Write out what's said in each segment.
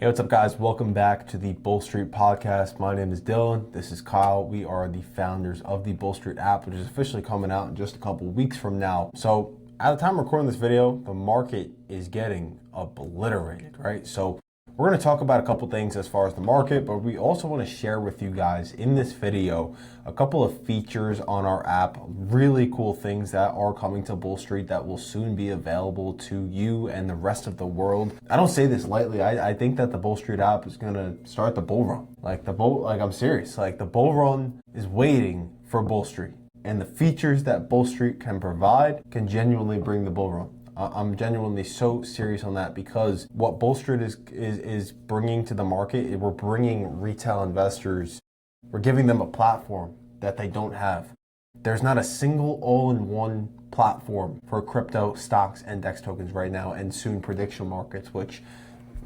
Hey, what's up, guys? Welcome back to the BullStreet podcast. My name is Dylan. This is Kyle. We are the founders of the BullStreet app, which is officially coming out in just a couple weeks from now. So, at the time of recording this video, the market is getting obliterated, right? So, we're going to talk about a couple things as far as the market, but we also want to share with you guys in this video a couple of features on our app, really cool things that are coming to BullStreet that will soon be available to you and the rest of the world. I don't say this lightly. I think that the BullStreet app is going to start the bull run. I'm serious. The bull run is waiting for BullStreet, and the features that BullStreet can provide can genuinely bring the bull run. I'm genuinely so serious on that because what BullStreet is bringing to the market, we're bringing retail investors, we're giving them a platform that they don't have. There's not a single all-in-one platform for crypto, stocks, and DEX tokens right now, and soon prediction markets, which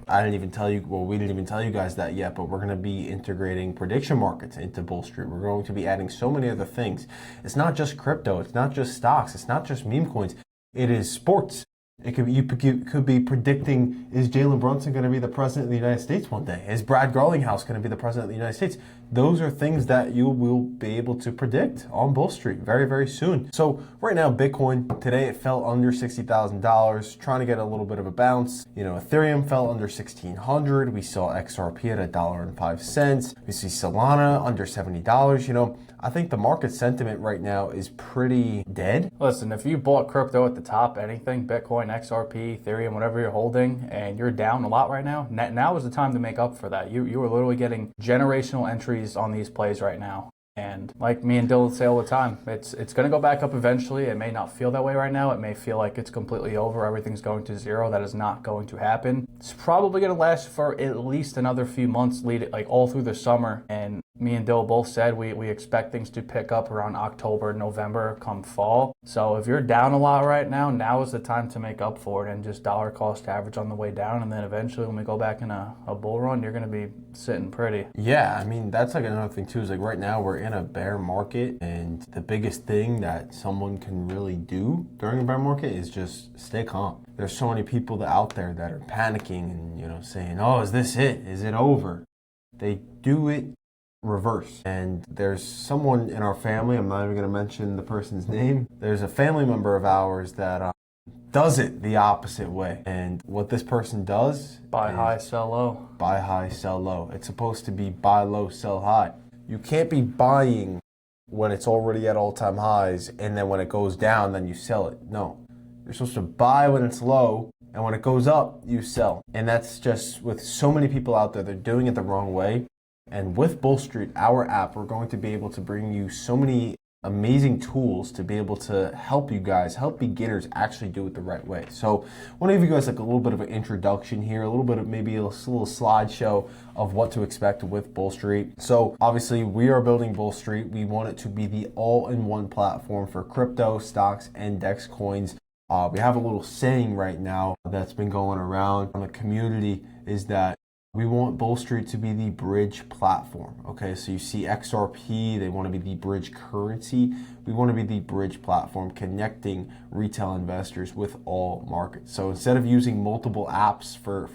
I didn't even tell you, well, we didn't even tell you guys that yet, but we're going to be integrating prediction markets into BullStreet. We're going to be adding so many other things. It's not just crypto, it's not just stocks, it's not just meme coins. It is sports. You could be predicting, is Jalen Brunson going to be the president of the United States one day? Is Brad Garlinghouse going to be the president of the United States? Those are things that you will be able to predict on BullStreet very, very soon. So right now, Bitcoin, today it fell under $60,000, trying to get a little bit of a bounce. Ethereum fell under 1,600. We saw XRP at $1.05. We see Solana under $70. I think the market sentiment right now is pretty dead. Listen, if you bought crypto at the top, anything, Bitcoin, XRP, Ethereum, whatever you're holding, and you're down a lot right now, now is the time to make up for that. You are literally getting generational entries on these plays right now. And like me and Dylan say all the time, it's going to go back up eventually. It may not feel that way right now. It may feel like it's completely over. Everything's going to zero. That is not going to happen. It's probably going to last for at least another few months, all through the summer. And me and Dylan both said we expect things to pick up around October, November, come fall. So if you're down a lot right now is the time to make up for it and just dollar cost average on the way down. And then eventually when we go back in a bull run, you're going to be sitting pretty. Yeah, I mean, that's another thing too, is right now we're in a bear market, and the biggest thing that someone can really do during a bear market is just stay calm. There's so many people out there that are panicking and saying, oh, is this it? Is it over? They do it reverse. And there's someone in our family, I'm not even going to mention the person's name, there's a family member of ours that does it the opposite way. And what this person does, buy high, sell low. Buy high, sell low. It's supposed to be buy low, sell high. You can't be buying when it's already at all-time highs, and then when it goes down, then you sell it. No. You're supposed to buy when it's low, and when it goes up, you sell. And that's just with so many people out there, they're doing it the wrong way. And with BullStreet, our app, we're going to be able to bring you so many amazing tools to be able to help beginners actually do it the right way. So I want to give you guys a little bit of an introduction here, a little bit of maybe a little slideshow of what to expect with BullStreet. So obviously we are building BullStreet. We want it to be the all-in-one platform for crypto, stocks, and DEX coins. We have a little saying right now that's been going around in the community, is that we want BullStreet to be the bridge platform. Okay, so you see XRP, they want to be the bridge currency. We want to be the bridge platform connecting retail investors with all markets. So instead of using multiple apps for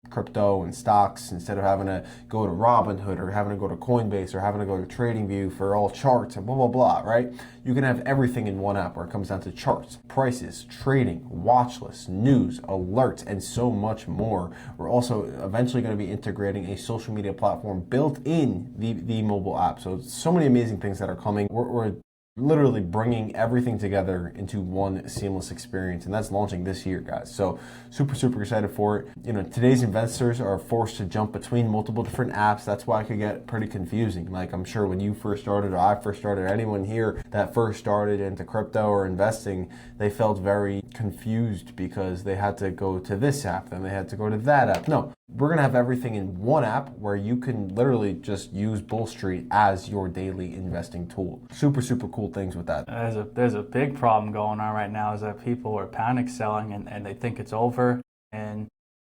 crypto and stocks, instead of having to go to Robinhood or having to go to Coinbase or having to go to TradingView for all charts and blah, blah, blah, right? You can have everything in one app where it comes down to charts, prices, trading, watch lists, news, alerts, and so much more. We're also eventually going to be integrating a social media platform built in the mobile app. So many amazing things that are coming. We're literally bringing everything together into one seamless experience, and that's launching this year, guys. So super excited for it. Today's investors are forced to jump between multiple different apps. That's why it could get pretty confusing. Like, I'm sure when you first started, or I first started, or anyone here that first started into crypto or investing, they felt very confused because they had to go to this app, then they had to go to that app. No, we're going to have everything in one app where you can literally just use BullStreet as your daily investing tool. Super cool things with that. There's a big problem going on right now, is that people are panic selling and they think it's over. And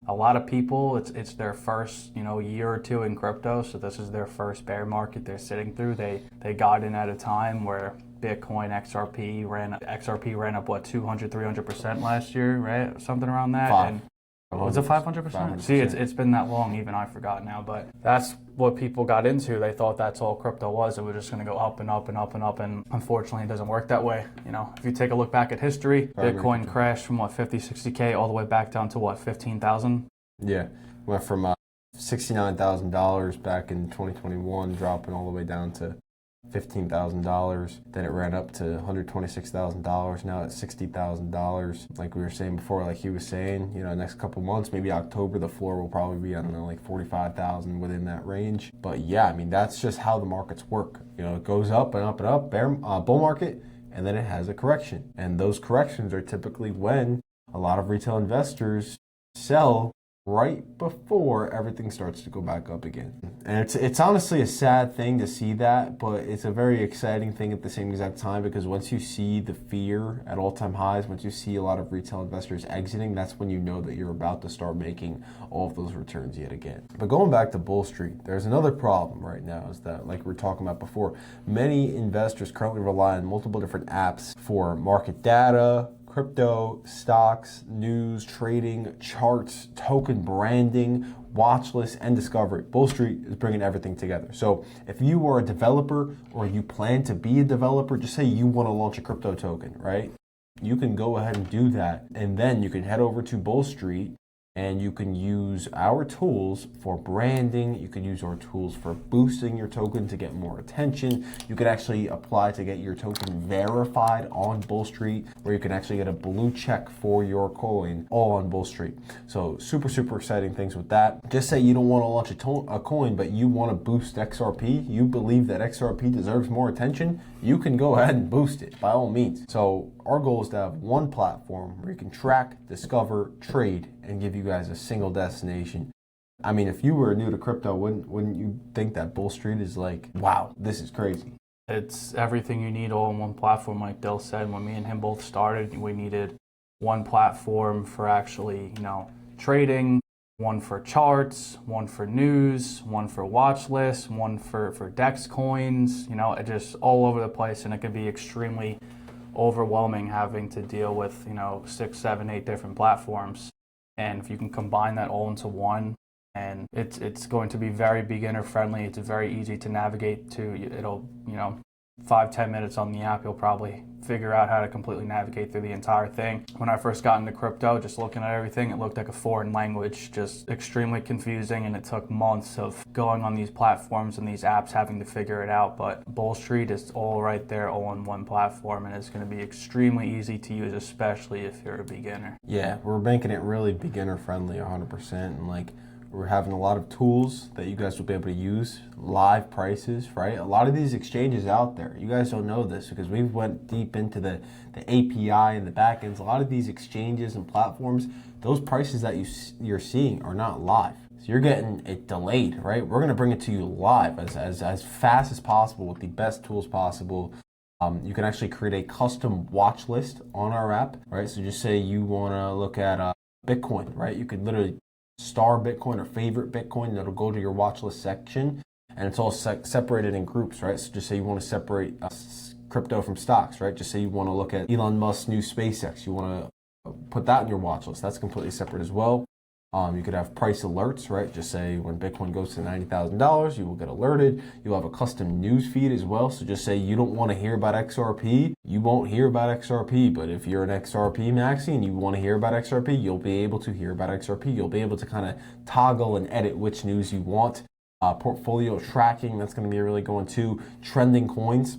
a lot of people, it's their first year or two in crypto, so this is their first bear market they're sitting through. They got in at a time where Bitcoin, XRP ran up what, 200-300% last year, right? Something around that. Was it 500%? See, it's been that long, even I forgot now, but that's what people got into. They thought that's all crypto was. It was just going to go up and up and up and up, and unfortunately it doesn't work that way. You know, if you take a look back at history, Bitcoin crashed from what, 50, 60K all the way back down to what, 15,000? Yeah, went from $69,000 back in 2021, dropping all the way down to $15,000. Then it ran up to $126,000. Now it's $60,000. Like we were saying before, like he was saying, you know, next couple months, maybe October, the floor will probably be, I don't know, like 45,000, within that range. But yeah, I mean, that's just how the markets work. You know, it goes up and up and up, bull market, and then it has a correction. And those corrections are typically when a lot of retail investors sell right before everything starts to go back up again. And it's honestly a sad thing to see that, but it's a very exciting thing at the same exact time, because once you see the fear at all-time highs, once you see a lot of retail investors exiting, that's when you know that you're about to start making all of those returns yet again. But going back to BullStreet, there's another problem right now, is that, like we were talking about before, many investors currently rely on multiple different apps for market data, crypto, stocks, news, trading, charts, token branding, watch lists, and discovery. BullStreet is bringing everything together. So if you are a developer or you plan to be a developer, just say you want to launch a crypto token, right? You can go ahead and do that. And then you can head over to BullStreet and you can use our tools for branding. You can use our tools for boosting your token to get more attention. You can actually apply to get your token verified on BullStreet, where you can actually get a blue check for your coin, all on BullStreet. So super, super exciting things with that. Just say you don't want to launch a coin, but you want to boost XRP. You believe that XRP deserves more attention. You can go ahead and boost it by all means. So our goal is to have one platform where you can track, discover, trade, and give you guys a single destination. I mean, if you were new to crypto, wouldn't you think that BullStreet is like, wow, this is crazy? It's everything you need all in one platform. Like Dill said, when me and him both started, we needed one platform for actually, you know, trading, one for charts, one for news, one for watch lists, one for DEX coins, you know, it just all over the place, and it could be extremely overwhelming having to deal with, you know, 6, 7, 8 different platforms. And if you can combine that all into one, and it's going to be very beginner friendly. It's very easy to navigate to. It'll, you know, 5-10 minutes on the app, you'll probably figure out how to completely navigate through the entire thing. When I first got into crypto, just looking at everything, it looked like a foreign language, just extremely confusing, and it took months of going on these platforms and these apps having to figure it out. But BullStreet is all right there, all on one platform, and it's going to be extremely easy to use, especially if you're a beginner. Yeah, we're making it really beginner friendly 100%, and like, we're having a lot of tools that you guys will be able to use, live prices, right? A lot of these exchanges out there, you guys don't know this because we've went deep into the API and the backends. A lot of these exchanges and platforms, those prices that you're seeing are not live. So you're getting it delayed, right? We're going to bring it to you live as fast as possible with the best tools possible. You can actually create a custom watch list on our app, right? So just say you want to look at Bitcoin, right? You could literally star Bitcoin or favorite Bitcoin, that'll go to your watch list section, and it's all separated in groups, right? So just say you want to separate crypto from stocks, right? Just say you want to look at Elon Musk's new SpaceX, you want to put that in your watch list. That's completely separate as well. You could have price alerts, right? Just say when Bitcoin goes to $90,000, you will get alerted. You'll have a custom news feed as well. So just say you don't want to hear about XRP, you won't hear about XRP. But if you're an XRP maxi and you want to hear about XRP, you'll be able to hear about XRP. You'll be able to kind of toggle and edit which news you want. Portfolio tracking, that's going to be really going to trending coins.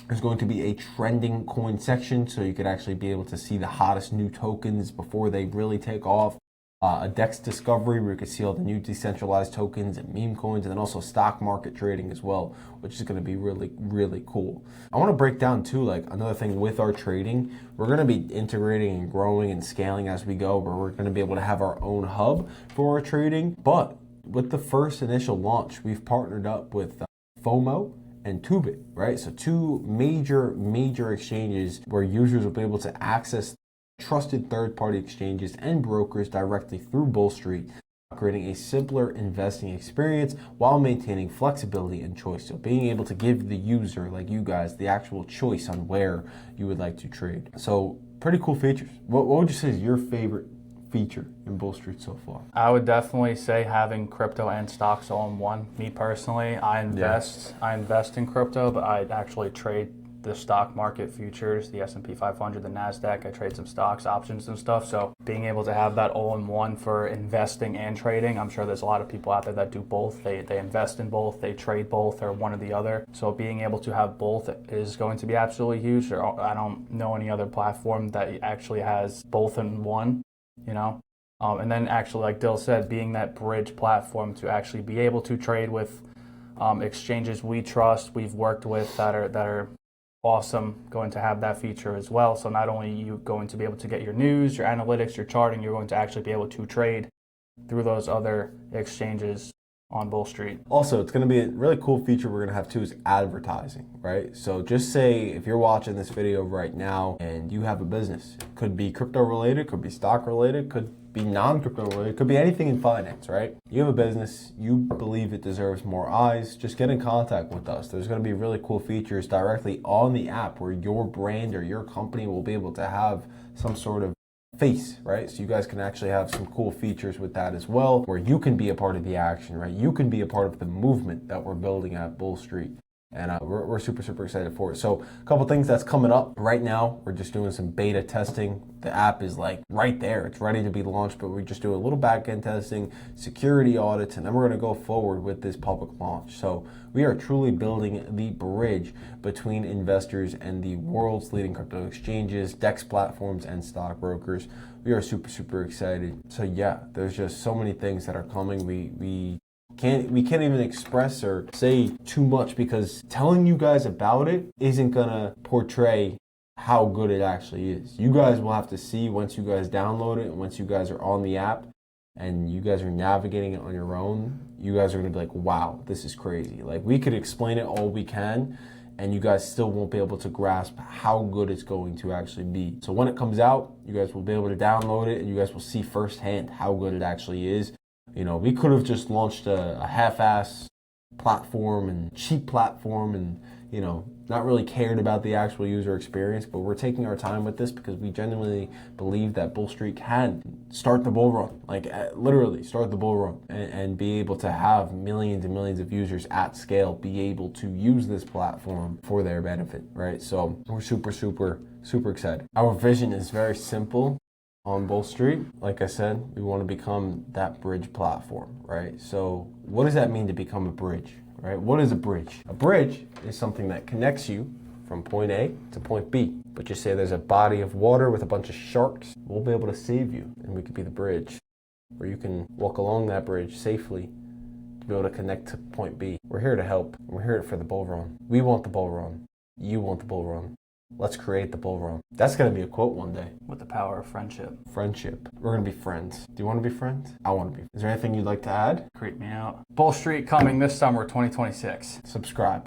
There's going to be a trending coin section, so you could actually be able to see the hottest new tokens before they really take off. A DEX discovery where you can see all the new decentralized tokens and meme coins, and then also stock market trading as well, which is going to be really, really cool. I want to break down too, like another thing with our trading, we're going to be integrating and growing and scaling as we go, where we're going to be able to have our own hub for our trading. But with the first initial launch, we've partnered up with FOMO and Tubit, right? So two major exchanges where users will be able to access trusted third-party exchanges and brokers directly through BullStreet, creating a simpler investing experience while maintaining flexibility and choice. So being able to give the user, like you guys, the actual choice on where you would like to trade. So pretty cool features. What would you say is your favorite feature in BullStreet so far? I would definitely say having crypto and stocks all in one. Me personally, I invest in crypto, but I actually trade the stock market futures, the S&P 500, the NASDAQ. I trade some stocks, options and stuff. So being able to have that all in one for investing and trading, I'm sure there's a lot of people out there that do both. They invest in both, they trade both, or one or the other. So being able to have both is going to be absolutely huge. I don't know any other platform that actually has both in one, you know? And then actually, like Dill said, being that bridge platform to actually be able to trade with exchanges we trust, we've worked with that are awesome, going to have that feature as well. So not only are you going to be able to get your news, your analytics, your charting, you're going to actually be able to trade through those other exchanges on BullStreet. Also, it's going to be a really cool feature we're going to have too is advertising, right? So just say if you're watching this video right now and you have a business, it could be crypto related, could be stock related, could be non-crypto related, could be anything in finance, right? You have a business, you believe it deserves more eyes, just get in contact with us. There's going to be really cool features directly on the app where your brand or your company will be able to have some sort of face, right? So you guys can actually have some cool features with that as well, where you can be a part of the action, right? You can be a part of the movement that we're building at BullStreet. And we're super excited for it. So a couple things that's coming up right now. We're just doing some beta testing. The app is like right there. It's ready to be launched, but we just do a little back-end testing, security audits, and then we're going to go forward with this public launch. So we are truly building the bridge between investors and the world's leading crypto exchanges, DEX platforms, and stock brokers. We are super excited. So yeah, there's just so many things that are coming. We can't even express or say too much because telling you guys about it isn't gonna portray how good it actually is. You guys will have to see once you guys download it and once you guys are on the app and you guys are navigating it on your own, you guys are gonna be like, wow, this is crazy. Like, we could explain it all we can and you guys still won't be able to grasp how good it's going to actually be. So when it comes out, you guys will be able to download it and you guys will see firsthand how good it actually is. You know, we could have just launched a half-ass platform and cheap platform and, you know, not really cared about the actual user experience, but we're taking our time with this because we genuinely believe that BullStreet can start the bull run, like literally start the bull run and be able to have millions and millions of users at scale be able to use this platform for their benefit, right? So we're super excited. Our vision is very simple. On BullStreet, like I said, we want to become that bridge platform, right? So what does that mean to become a bridge, right? What is a bridge? A bridge is something that connects you from point A to point B. But just say there's a body of water with a bunch of sharks, we'll be able to save you and we could be the bridge where you can walk along that bridge safely to be able to connect to point B. We're here to help. We're here for the bull run. We want the bull run. You want the bull run. Let's create the bull run. That's going to be a quote one day. With the power of friendship. Friendship. We're going to be friends. Do you want to be friends? I want to be. Is there anything you'd like to add? Creep me out. BullStreet coming this summer 2026. Subscribe.